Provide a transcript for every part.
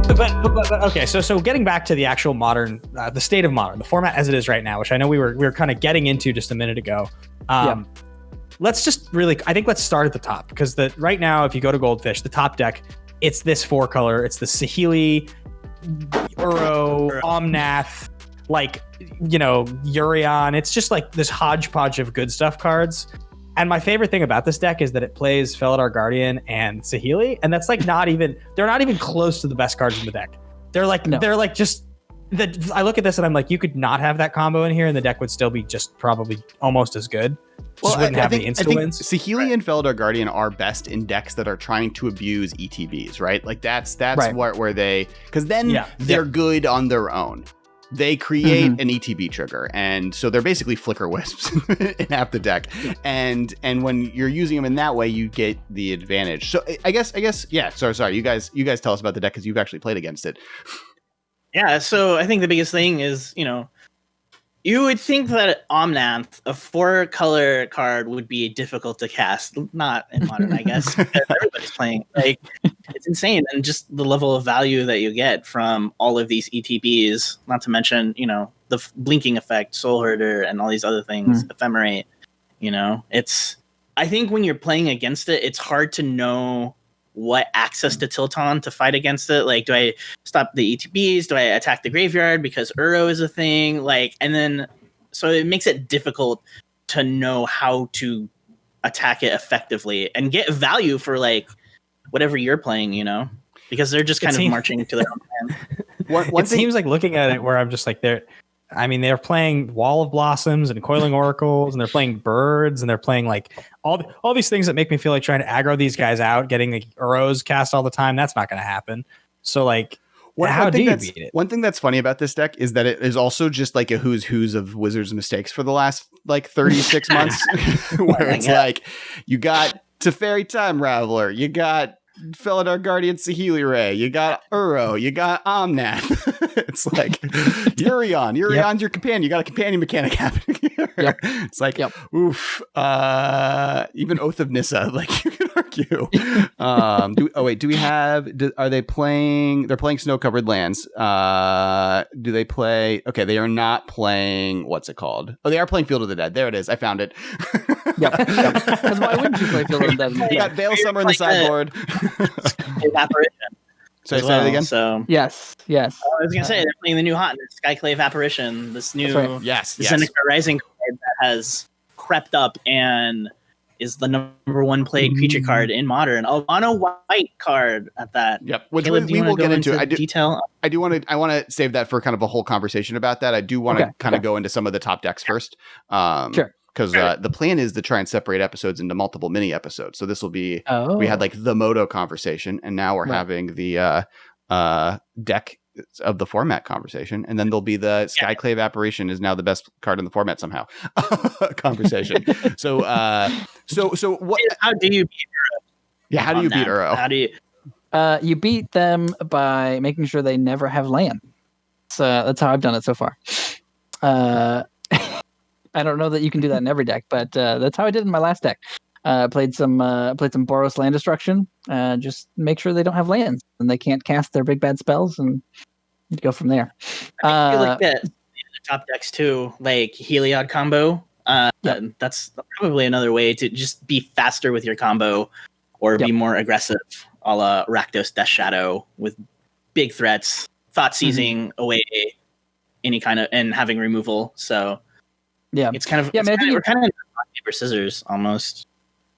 But okay, so getting back to the actual Modern, the state of Modern, the format as it is right now, which I know we were kind of getting into just a minute ago. Let's just really, I think let's start at the top, because right now, if you go to Goldfish, the top deck, it's this 4-color. It's the Saheeli, Uro, Omnath, like, Urion. It's just like this hodgepodge of good stuff cards. And my favorite thing about this deck is that it plays Felidar Guardian and Saheeli, and that's like they're not even close to the best cards in the deck. They're like just I look at this and I'm like, you could not have that combo in here and the deck would still be just probably almost as good. Just wouldn't have the insta wins. Saheeli and Felidar Guardian are best in decks that are trying to abuse ETBs, right? Like that's right. where they, because then they're good on their own. They create an ETB trigger, and so they're basically flicker wisps in half the deck. And when you're using them in that way, you get the advantage. So I guess, yeah. Sorry. You guys tell us about the deck because you've actually played against it. Yeah. So I think the biggest thing is, you would think that Omnath, a 4-color card, would be difficult to cast. Not in Modern, I guess. Everybody's playing. Like, it's insane. And just the level of value that you get from all of these ETBs, not to mention, the blinking effect, Soul Herder, and all these other things, Ephemerate. I think when you're playing against it, it's hard to know what access to tilt on to fight against it. Like, do I stop the ETBs? Do I attack the graveyard because Uro is a thing? Like, and then so it makes it difficult to know how to attack it effectively and get value for like whatever you're playing, because they're just kind of marching to their own plan. It seems like looking at it where I'm just like they're playing Wall of Blossoms and Coiling Oracles, and they're playing Birds, and they're playing like all these things that make me feel like trying to aggro these guys out, getting the Uros cast all the time. That's not going to happen. So like, how do you beat it? One thing that's funny about this deck is that it is also just like a who's of Wizards' mistakes for the last like 36 months, where it's like you got Teferi Time Raveler, you got Felidar Guardian Saheeli Ray, you got Uro, you got Omnath. It's like Urion's your companion. You got a companion mechanic happening here. It's like, oof. Even Oath of Nissa, like you could argue. Do we have? Are they playing? They're playing Snow Covered Lands. Do they play? Okay, they are not playing. What's it called? Oh, they are playing Field of the Dead. There it is. I found it. Because why wouldn't you play Field of the Dead? You got Veil Summer in the sideboard. Evaporation. Say that again. So yes. I was gonna say they're playing the new hotness, Skyclave Apparition, this new Zendikar Rising card that has crept up and is the number 1 played creature card in Modern. On a white card at that. Yep. Which Caleb, we will get into. Detail. I want to save that for kind of a whole conversation about that. I do want to kind of go into some of the top decks first. Sure. Because the plan is to try and separate episodes into multiple mini episodes. So this will be, we had like the Moto conversation, and now we're having the deck of the format conversation. And then there'll be the Skyclave Apparition is now the best card in the format somehow conversation. So what? How do you beat Uro? Yeah, how do you beat Uro? How do you? You beat them by making sure they never have land. So that's how I've done it so far. I don't know that you can do that in every deck, but that's how I did in my last deck. Played some Boros Land Destruction. Just make sure they don't have lands and they can't cast their big bad spells, and go from there. I feel like that the top decks too, like Heliod combo. That's probably another way to just be faster with your combo, or be more aggressive, a la Rakdos Death Shadow with big threats, thought seizing away any kind of, and having removal. So. Yeah, it's kind of we're kind of rock, paper, scissors almost.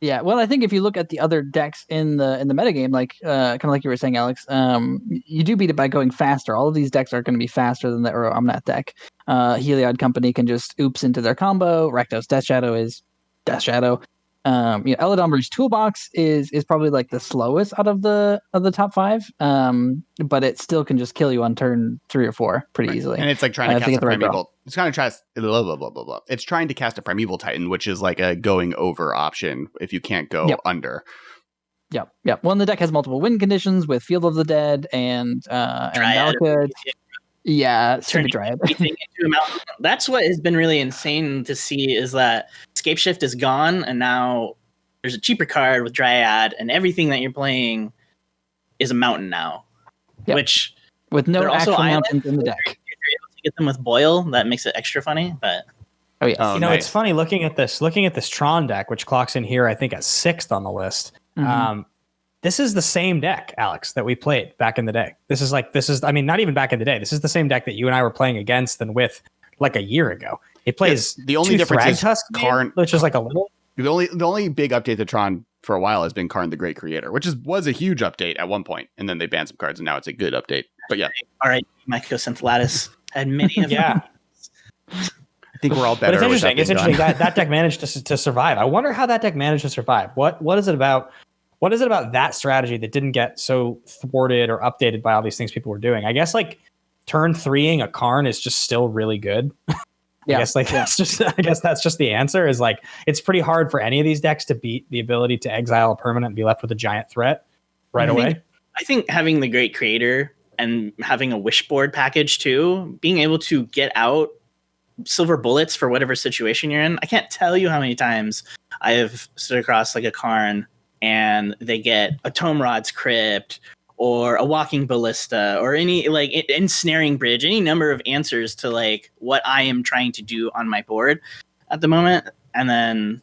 Yeah, well, I think if you look at the other decks in the metagame, like kind of like you were saying, Alex, you do beat it by going faster. All of these decks are going to be faster than the Uro Omnath deck. Heliod Company can just oops into their combo. Rakdos Death Shadow is Death Shadow. Eladamri's Toolbox is probably like the slowest out of the top 5, but it still can just kill you on turn 3 or 4 pretty easily. And it's like trying to cast a Primeval. It's kind of It's trying to cast a Primeval Titan, which is like a going over option if you can't go under. Yep. Well, and the deck has multiple win conditions with Field of the Dead and Malkuth. Yeah, turn Dryad. Into a mountain. That's what has been really insane to see, is that Scape Shift is gone, and now there's a cheaper card with Dryad, and everything that you're playing is a mountain now. Which with no They're also actual islands. mountains in the If deck. you're able to get them with Boil, that makes it extra funny. But Oh yes. Oh, You know, nice. it's funny looking at this Tron deck, which clocks in here, I think, at 6th on the list. Mhm. This is the same deck, Alex, that we played back in the day. I mean, not even back in the day. This is the same deck that you and I were playing against and with like a year ago. It plays the only difference is Thragtusk, Karn, which is like a little. the only big update to Tron for a while has been Karn the Great Creator, which was a huge update at one point, and then they banned some cards, and now it's a good update. But yeah, all right, Mycosynth Lattice had many of Yeah. I think we're all But better. it's interesting. It's interesting that. that deck managed to survive. I wonder how that deck managed to survive. What is it about? What is it about that strategy that didn't get so thwarted or updated by all these things people were doing? I guess like turn 3ing a Karn is just still really good. Yeah. I guess that's just the answer. Is like it's pretty hard for any of these decks to beat the ability to exile a permanent and be left with a giant threat right away. I think having the Great Creator and having a Wishboard package too, being able to get out silver bullets for whatever situation you're in. I can't tell you how many times I have stood across like a Karn and they get a Tome Rod's Crypt or a Walking Ballista or any like ensnaring bridge, any number of answers to like what I am trying to do on my board at the moment. And then,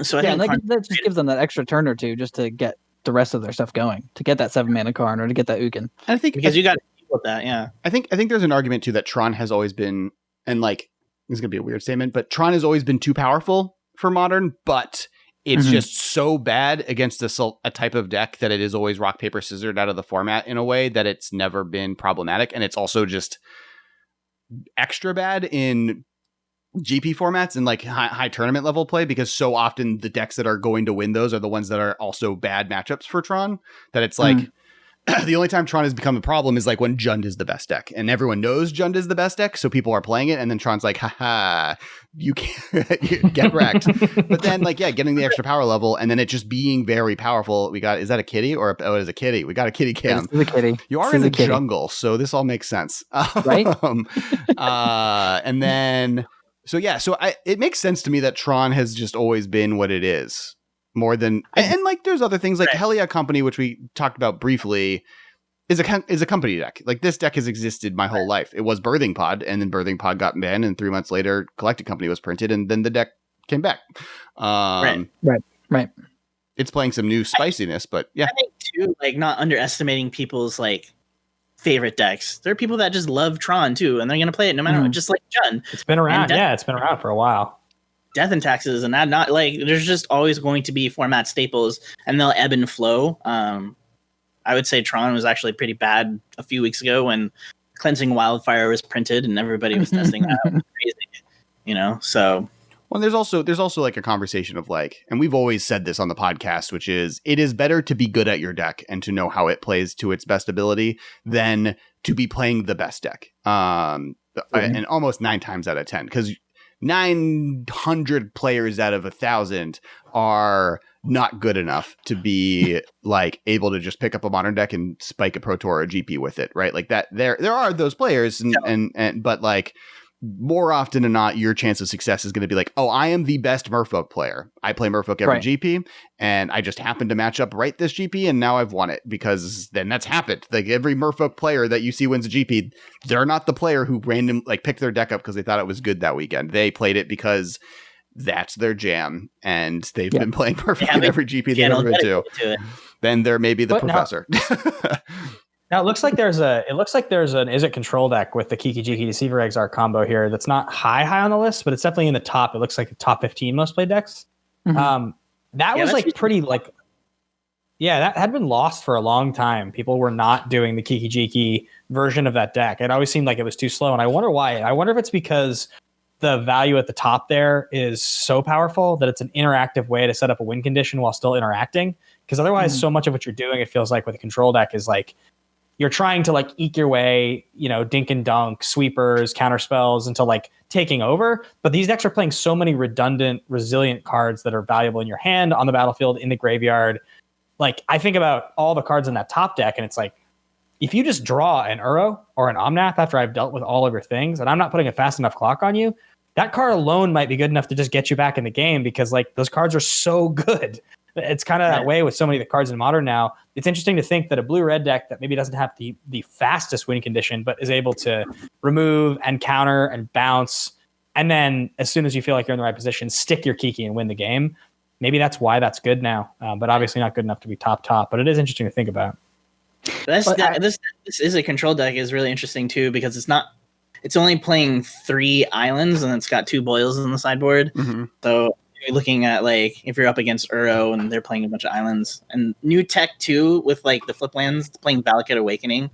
so I Yeah, think and Karn- that just gives them that extra turn or two just to get the rest of their stuff going, to get that 7-mana Karn or to get that Ugin. I think because you got to deal with that. Yeah. I think there's an argument too that Tron has always been, and like this is gonna be a weird statement, but Tron has always been too powerful for Modern, but it's just so bad against a type of deck that it is always rock paper scissors out of the format in a way that it's never been problematic, and it's also just extra bad in GP formats and like high tournament level play, because so often the decks that are going to win those are the ones that are also bad matchups for Tron, that it's like the only time Tron has become a problem is like when Jund is the best deck, and everyone knows Jund is the best deck, so people are playing it, and then Tron's like, haha, you can't you get wrecked. But then like, yeah, getting the extra power level, and then it just being very powerful. Is that a kitty or it is a kitty? We got a kitty cam. This is a kitty. You are in the jungle, so this all makes sense. Right? And then, so it makes sense to me that Tron has just always been what it is. More than and like there's other things like Helia Company, which we talked about briefly, is a company deck. Like this deck has existed my whole life. It was Birthing Pod, and then Birthing Pod got banned, and 3 months later Collected Company was printed, and then the deck came back. Right. It's playing some new spiciness, but yeah. I think too, like not underestimating people's like favorite decks. There are people that just love Tron too, and they're gonna play it no matter what, just like Jund. It's been around. It's been around for a while. Death and Taxes and that, not like there's just always going to be format staples and they'll ebb and flow. I would say Tron was actually pretty bad a few weeks ago when Cleansing Wildfire was printed and everybody was testing that. It was crazy, so. Well, there's also like a conversation of like, and we've always said this on the podcast, which is it is better to be good at your deck and to know how it plays to its best ability than to be playing the best deck. And almost 9 times out of 10, because 900 players out of 1,000 are not good enough to be like able to just pick up a Modern deck and spike a Pro Tour or a GP with it, right? Like that, there are those players, but like more often than not, your chance of success is going to be like, oh, I am the best Merfolk player. I play Merfolk every GP, and I just happened to match up right this GP, and now I've won it, because then that's happened. Like every Merfolk player that you see wins a GP, they're not the player who picked their deck up because they thought it was good that weekend. They played it because that's their jam, and they've been playing Merfolk in every GP they've ever been to. Then there may be the professor. Now it looks like there's an Is It Control deck with the Kiki Jiki Deceiver Exarch combo here that's not high on the list, but it's definitely in the top. It looks like the top 15 most played decks. That was like pretty like, that had been lost for a long time. People were not doing the Kiki Jiki version of that deck. It always seemed like it was too slow, and I wonder why. I wonder if it's because the value at the top there is so powerful that it's an interactive way to set up a win condition while still interacting. Because otherwise, so much of what you're doing, it feels like with a control deck is like, you're trying to like eke your way, dink and dunk, sweepers, counter spells into like taking over. But these decks are playing so many redundant, resilient cards that are valuable in your hand, on the battlefield, in the graveyard. Like I think about all the cards in that top deck, and it's like, if you just draw an Uro or an Omnath after I've dealt with all of your things, and I'm not putting a fast enough clock on you, that card alone might be good enough to just get you back in the game, because like those cards are so good It's kind of that way with so many of the cards in Modern now. It's interesting to think that a blue-red deck that maybe doesn't have the fastest win condition, but is able to remove and counter and bounce, and then as soon as you feel like you're in the right position, stick your Kiki and win the game. Maybe that's why that's good now, but obviously not good enough to be top. But it is interesting to think about. This is a control deck is really interesting too, because it's only playing 3 islands and it's got 2 boils on the sideboard. Mm-hmm. So you're looking at like if you're up against Uro and they're playing a bunch of islands, and new tech too with like the flip lands, it's playing Valakut Awakening.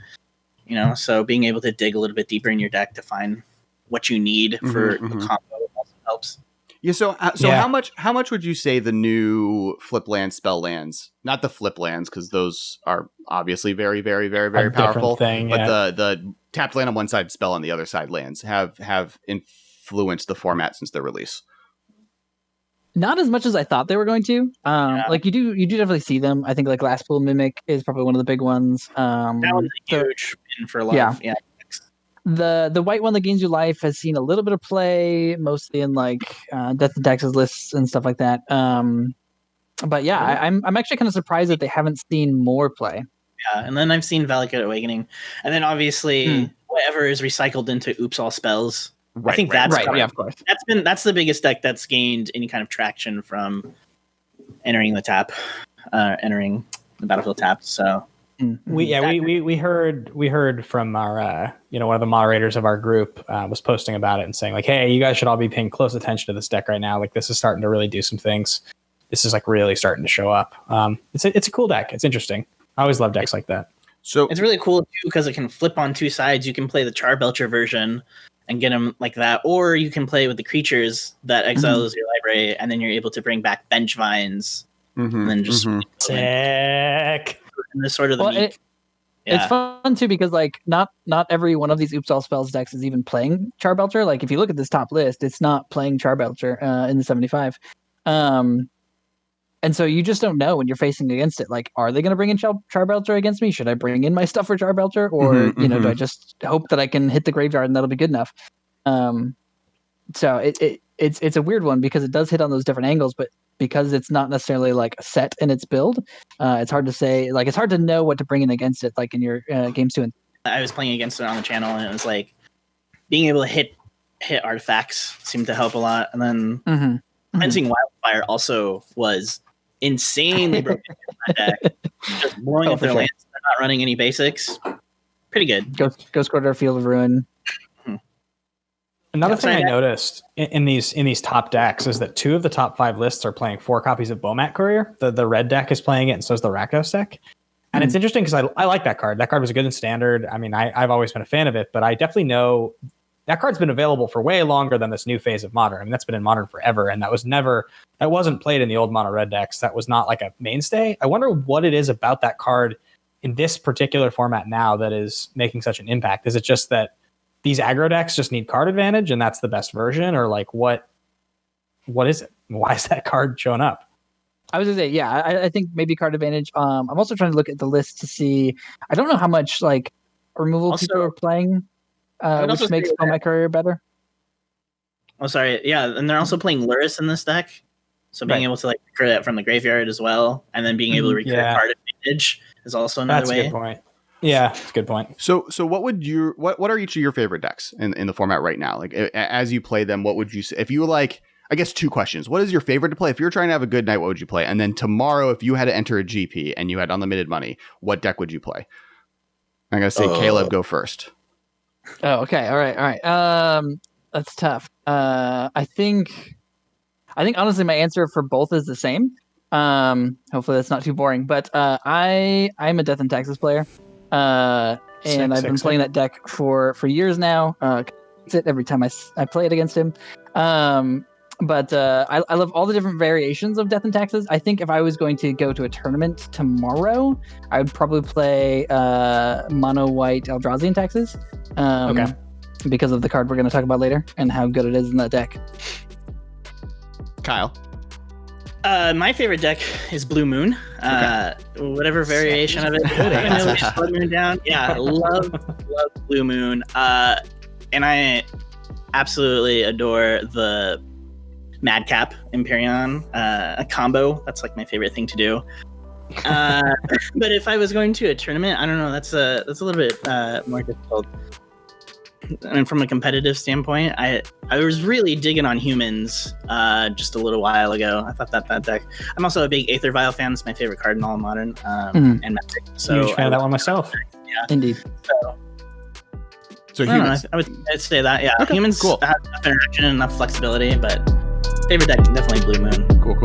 So being able to dig a little bit deeper in your deck to find what you need for the combo also helps. Yeah. So how much would you say the new flip land spell lands, not the flip lands, because those are obviously very, very, very, very powerful. But the tapped land on one side, spell on the other side lands have influenced the format since their release? Not as much as I thought they were going to. Like you do definitely see them. I think like Glasspool Mimic is probably one of the big ones. That was a huge win for a lot of The white one that gains you life has seen a little bit of play, mostly in like Death and Taxes lists and stuff like that. But yeah, I'm actually kind of surprised that they haven't seen more play. Yeah, and then I've seen Valakut Awakening, and then obviously whatever is recycled into Oops All Spells. Right, I think that's right. Yeah, of course. That's the biggest deck that's gained any kind of traction from entering the battlefield tapped. So. We heard from our one of the moderators of our group was posting about it and saying like, hey, you guys should all be paying close attention to this deck right now. Like this is starting to really do some things. This is like really starting to show up. It's a cool deck. It's interesting. I always love decks like that. So it's really cool too because it can flip on 2 sides. You can play the Charbelcher version and get them like that, or you can play with the creatures that exiles your library, and then you're able to bring back Bench Vines and then just sick. And this sort of the It's fun too because like not every one of these Oops All Spells decks is even playing Charbelcher. Like if you look at this top list, it's not playing Charbelcher in the 75. And so you just don't know when you're facing against it. Like, are they going to bring in Charbelcher against me? Should I bring in my stuff for Charbelcher, or do I just hope that I can hit the graveyard and that'll be good enough? So it's a weird one because it does hit on those different angles, but because it's not necessarily like set in its build, it's hard to say. Like, it's hard to know what to bring in against it. Like in your games 2 and 3. I was playing against it on the channel, and it was like being able to hit artifacts seemed to help a lot, and then Fencing Wildfire also was insanely broken in my deck. Just blowing up their lands. They're not running any basics. Pretty good. Ghost Quarter, Field of Ruin. Another thing I noticed in these top decks is that 2 of the top 5 lists are playing 4 copies of Bomat Courier. The red deck is playing it, and so is the Rakdos deck. And it's interesting because I like that card. That card was good in Standard. I mean, I've always been a fan of it, but I definitely know that card's been available for way longer than this new phase of Modern. I mean, that's been in Modern forever, and that wasn't played in the old mono red decks. That was not like a mainstay. I wonder what it is about that card in this particular format now that is making such an impact. Is it just that these aggro decks just need card advantage and that's the best version, or like what is it? Why is that card showing up? I was gonna say, yeah, I think maybe card advantage. I'm also trying to look at the list to see. I don't know how much like removal people are playing, which makes Bomat Courier better. Oh, sorry. Yeah, and they're also playing Luris in this deck, so being able to like recruit it from the graveyard as well, and then being able to recruit card advantage is also another way. That's a good point. Yeah, that's a good point. So what are each of your favorite decks in the format right now? Like as you play them, what would you say? If you like, I guess 2 questions. What is your favorite to play? If you're trying to have a good night, what would you play? And then tomorrow, if you had to enter a GP and you had unlimited money, what deck would you play? I'm gonna say Caleb, go first. Oh, okay. All right. That's tough. I think honestly my answer for both is the same. Hopefully that's not too boring, but I'm a Death and Taxes player. And I've been playing that deck for years now. It's it every time I play it against him. But I love all the different variations of Death and Taxes. I think if I was going to go to a tournament tomorrow, I would probably play mono white Eldrazi Taxes. Because of the card we're going to talk about later and how good it is in that deck. Kyle. My favorite deck is Blue Moon. Whatever variation of it. Blood Moon down. Yeah, love Blue Moon. And I absolutely adore the Madcap Imperion, a combo. That's like my favorite thing to do. But if I was going to a tournament, I don't know. That's a little bit more difficult. I mean, from a competitive standpoint, I was really digging on humans just a little while ago. I thought that deck. I'm also a big Aether Vial fan. It's my favorite card in all of Modern and Magic. So huge fan of that one myself. Yeah, Indeed. So humans. I'd say that. Yeah, Okay, humans cool. have enough interaction and enough flexibility, but favorite deck definitely Blue Moon. Cool.